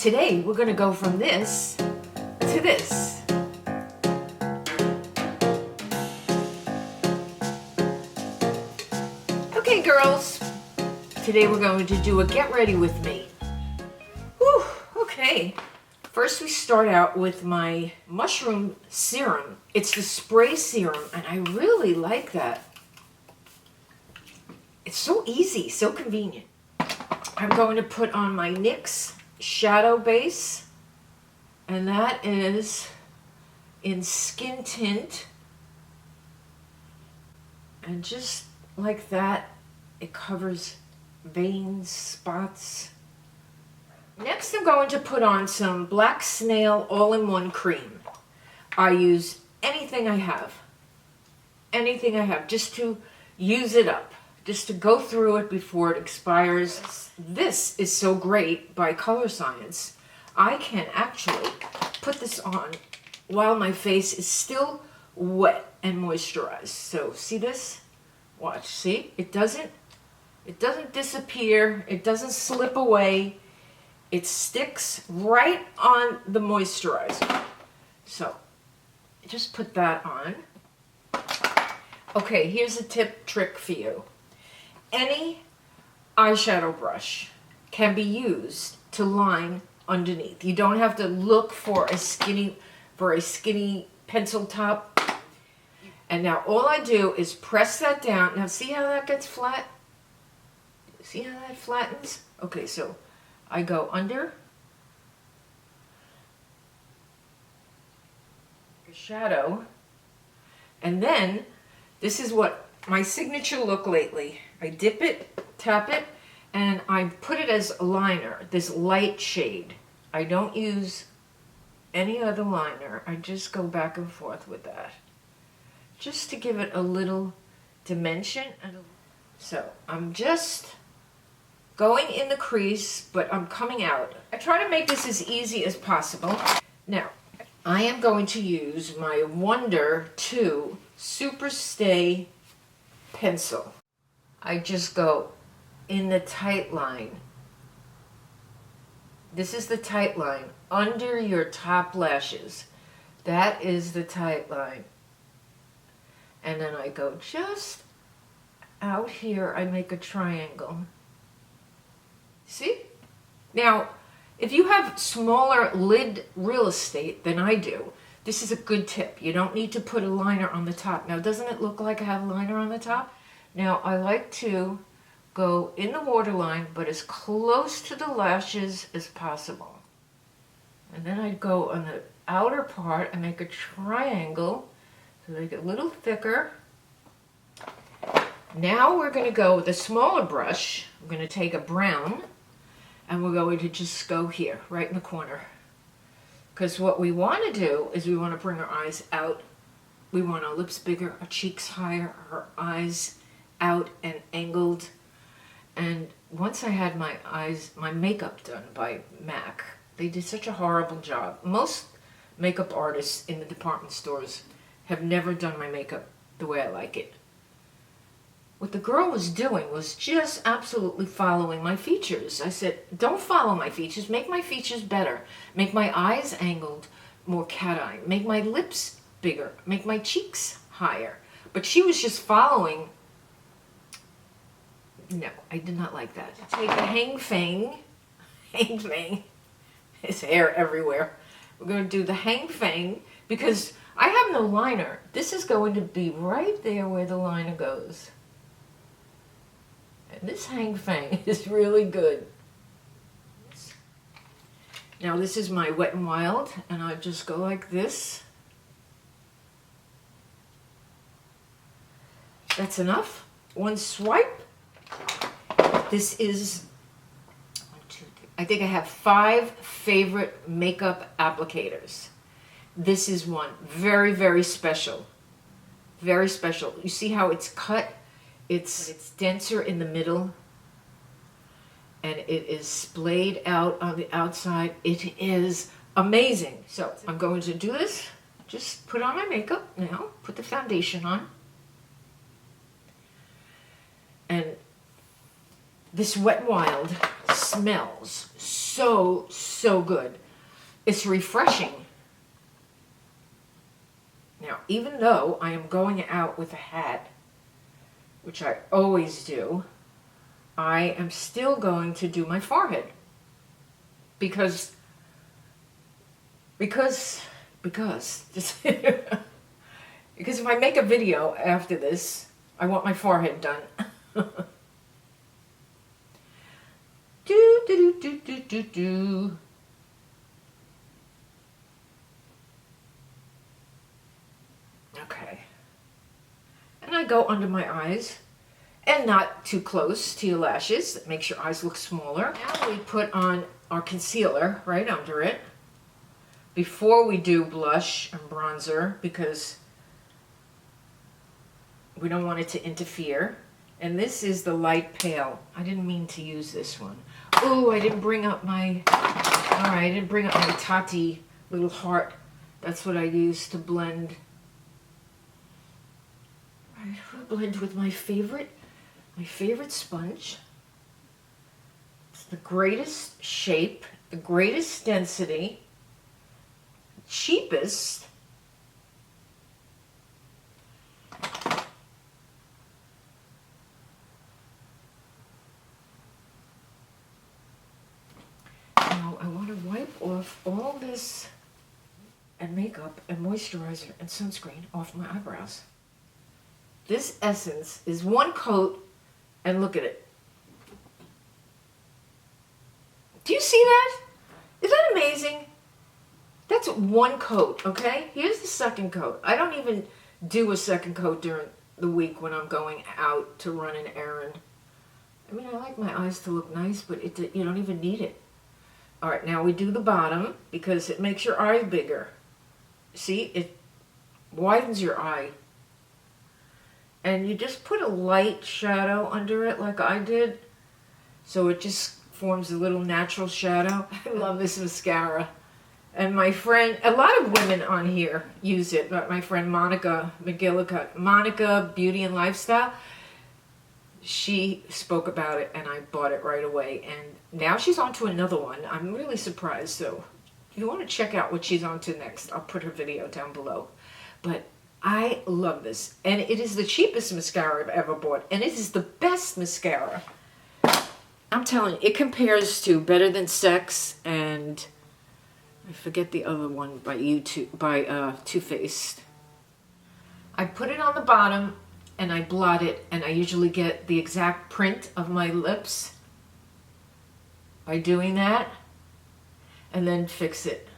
today we're going to go from this to this. Okay, girls, today we're going to do a get ready with me. Whew, okay. First we start out with my mushroom serum. It's the spray serum, and I really like that. It's so easy, so convenient. I'm going to put on my NYX shadow base, and that is in Skin Tint. And just like that, it covers veins, spots. Next, I'm going to put on some Black Snail all-in-one cream. I use anything I have, just to use it up, just to go through it before it expires. This is so great by COLORSCIENCE. I can actually put this on while my face is still wet and moisturized. So see this? Watch, see? It doesn't disappear, it doesn't slip away. It sticks right on the moisturizer. So, just put that on. Okay, here's a trick for you. Any eyeshadow brush can be used to line underneath. You don't have to look for a skinny pencil top. And now all I do is press that down. Now see how that gets flat? See how that flattens? Okay, so I go under shadow, and then this is what my signature look lately. I dip it, tap it, and I put it as a liner, this light shade. I don't use any other liner. I just go back and forth with that, just to give it a little dimension. So I'm just going in the crease, but I'm coming out. I try to make this as easy as possible. Now, I am going to use my WUNDER 2 Super Stay pencil. I just go in the tight line. This is the tight line under your top lashes. That is the tight line. And then I go just out here, I make a triangle. See? Now, if you have smaller lid real estate than I do, this is a good tip. You don't need to put a liner on the top. Now, doesn't it look like I have a liner on the top? Now, I like to go in the waterline, but as close to the lashes as possible. And then I'd go on the outer part and make a triangle to make it a little thicker. Now we're going to go with a smaller brush. I'm going to take a brown, and we're going to just go here, right in the corner. Because what we want to do is we want to bring our eyes out. We want our lips bigger, our cheeks higher, our eyes out and angled. And once I had my makeup done by MAC, they did such a horrible job. Most makeup artists in the department stores have never done my makeup the way I like it. What the girl was doing was just absolutely following my features. I said, don't follow my features, make my features better. Make my eyes angled, more cat-eye. Make my lips bigger, make my cheeks higher. But she was just following. No, I did not like that. Take a HENG FANG, his hair everywhere. We're going to do the HENG FANG because I have no liner. This is going to be right there where the liner goes. And this HENG FANG is really good. Now this is my Wet n Wild, and I just go like this. That's enough. One swipe. This is, I think I have 5 favorite makeup applicators. This is one. Very, very special. Very special. You see how it's cut? It's denser in the middle, and it is splayed out on the outside. It is amazing. So I'm going to do this. Just put on my makeup now. Put the foundation on. And this Wet n Wild smells so, so good. It's refreshing. Now, even though I am going out with a hat, which I always do, I am still going to do my forehead. Because if I make a video after this, I want my forehead done. Do. Okay. And I go under my eyes, and not too close to your lashes. That makes your eyes look smaller. Now we put on our concealer right under it before we do blush and bronzer, because we don't want it to interfere. And this is the light pale. I didn't mean to use this one. Oh, I didn't bring up my, all right, I didn't bring up my TATI little heart. That's what I use to blend. All right, I'll blend with my favorite sponge. It's the greatest shape, the greatest density, cheapest. Now I want to wipe off all this and makeup and moisturizer and sunscreen off my eyebrows. This essence is one coat, and look at it. Do you see that? Is that amazing? That's one coat, okay? Here's the second coat. I don't even do a second coat during the week when I'm going out to run an errand. I mean, I like my eyes to look nice, but you don't even need it. All right, now we do the bottom because it makes your eye bigger. See, it widens your eye. And you just put a light shadow under it like I did, so it just forms a little natural shadow. I love this mascara. And my friend, a lot of women on here use it, but my friend Monica McGillicuddy, Monica Beauty and Lifestyle, she spoke about it and I bought it right away. And now she's on to another one. I'm really surprised. So if you want to check out what she's on to next, I'll put her video down below. But I love this. And it is the cheapest mascara I've ever bought. And it is the best mascara. I'm telling you, it compares to Better Than Sex and I forget the other one by Too Faced. I put it on the bottom and I blot it, and I usually get the exact print of my lips by doing that and then fix it.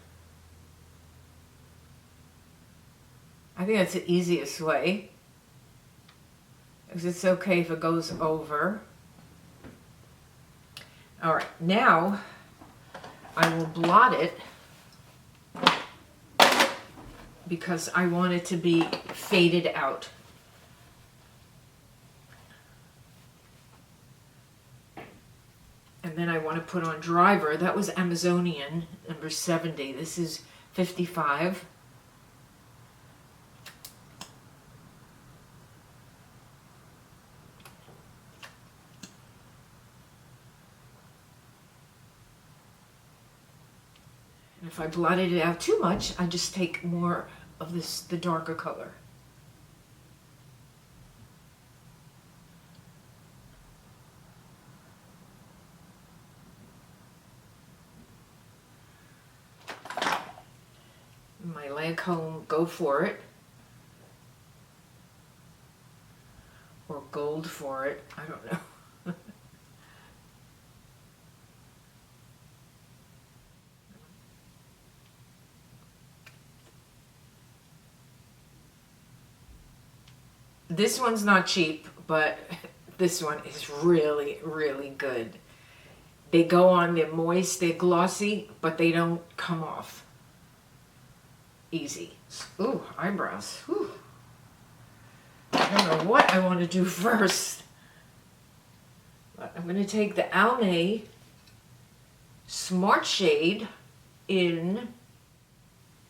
I think that's the easiest way, because it's okay if it goes over. All right, now I will blot it because I want it to be faded out. And then I want to put on Driver. That was Amazonian, number 70. This is 55. And if I blotted it out too much, I just take more of this, the darker color. My LANCOME Go For It, or Gold For It, I don't know. This one's not cheap, but this one is really, really good. They go on, they're moist, they're glossy, but they don't come off easy. Ooh, eyebrows. Ooh. I don't know what I want to do first. But I'm going to take the ALMAY Smart Shade in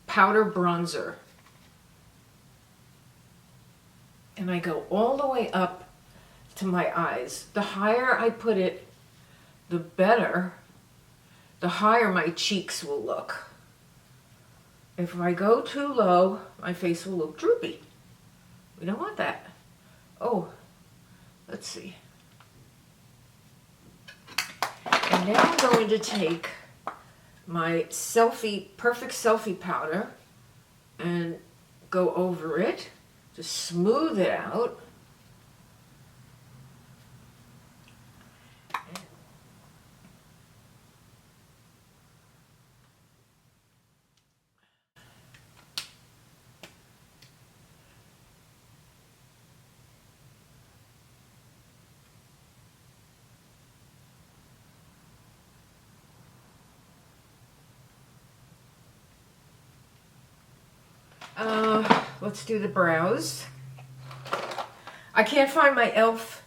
Powder Bronzer. And I go all the way up to my eyes. The higher I put it, the better, the higher my cheeks will look. If I go too low, my face will look droopy. We don't want that. Oh, let's see. And now I'm going to take my Perfect Selfie powder and go over it to smooth it out. Let's do the brows. I can't find my e.l.f.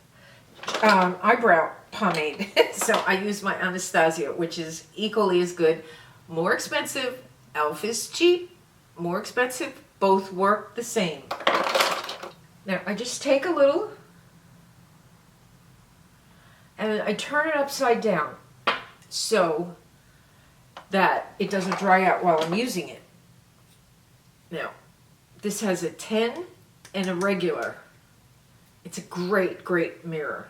eyebrow pomade, so I use my Anastasia, which is equally as good. More expensive. e.l.f. is cheap. More expensive. Both work the same. Now, I just take a little and I turn it upside down so that it doesn't dry out while I'm using it. Now, this has a 10 and a regular. It's a great, great mirror.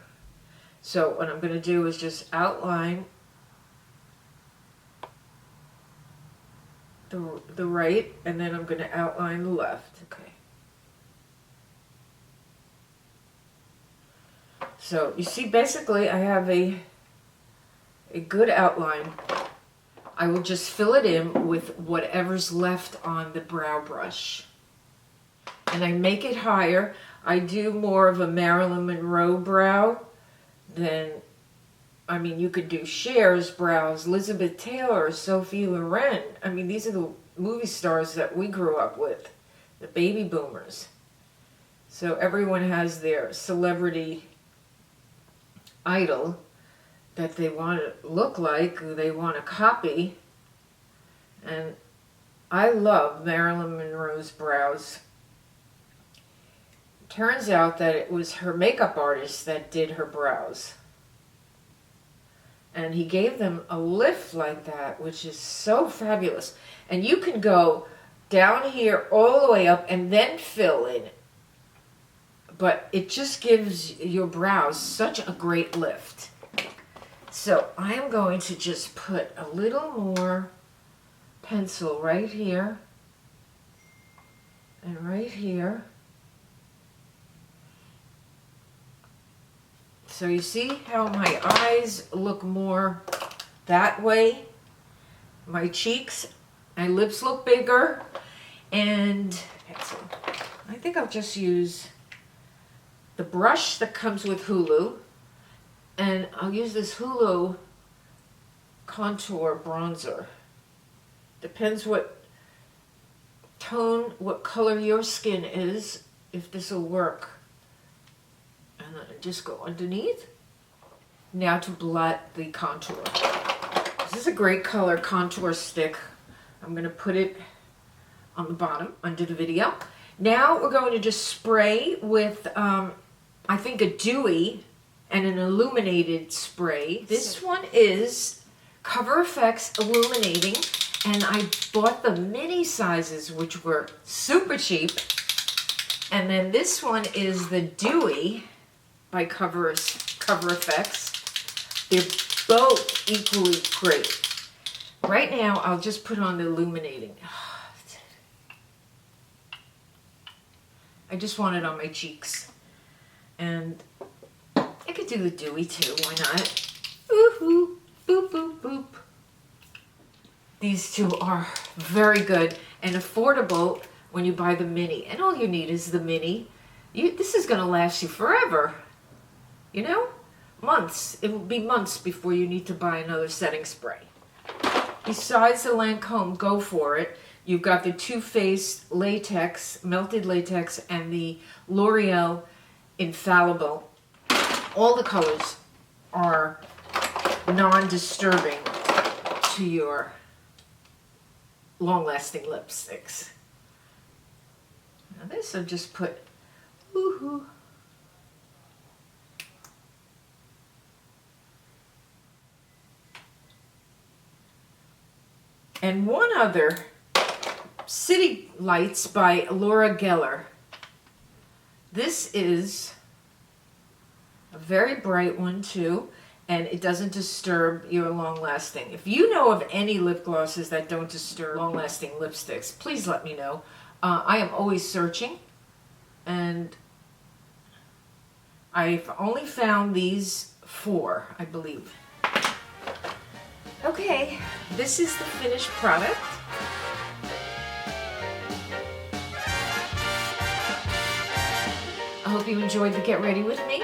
So what I'm going to do is just outline the right, and then I'm going to outline the left. Okay. So you see, basically I have a good outline. I will just fill it in with whatever's left on the brow brush. And I make it higher. I do more of a Marilyn Monroe brow than, I mean, you could do Cher's brows, Elizabeth Taylor, Sophie Loren. I mean, these are the movie stars that we grew up with, the baby boomers. So everyone has their celebrity idol that they want to look like, or they want to copy. And I love Marilyn Monroe's brows. Turns out that it was her makeup artist that did her brows. And he gave them a lift like that, which is so fabulous. And you can go down here all the way up and then fill in. But it just gives your brows such a great lift. So I am going to just put a little more pencil right here and right here. So you see how my eyes look more that way? My cheeks, my lips look bigger. And I think I'll just use the brush that comes with HOOLA. And I'll use this HOOLA contour bronzer. Depends what tone, what color your skin is, if this will work. And then I just go underneath. Now to blot the contour. This is a great color contour stick. I'm going to put it on the bottom under the video. Now we're going to just spray with, I think, a dewy and an illuminated spray. This one is Fx Illuminating, and I bought the mini sizes, which were super cheap. And then this one is the Dewy by Fx. They're both equally great. Right now, I'll just put on the illuminating. I just want it on my cheeks. And I could do the dewy too, why not? Woohoo! Boop, boop, boop. These two are very good and affordable when you buy the mini. And all you need is the mini. This is going to last you forever. You know? Months. It will be months before you need to buy another setting spray. Besides the Lancome, go for it. You've got the Too Faced latex, melted latex, and the L'Oreal Infallible. All the colors are non-disturbing to your long-lasting lipsticks. Now this I'll just put, woohoo. And one other, City Lights by Laura Geller. This is a very bright one too, and it doesn't disturb your long-lasting. If you know of any lip glosses that don't disturb long-lasting lipsticks, please let me know. I am always searching, and I've only found these 4, I believe. Okay, this is the finished product. I hope you enjoyed the Get Ready With Me.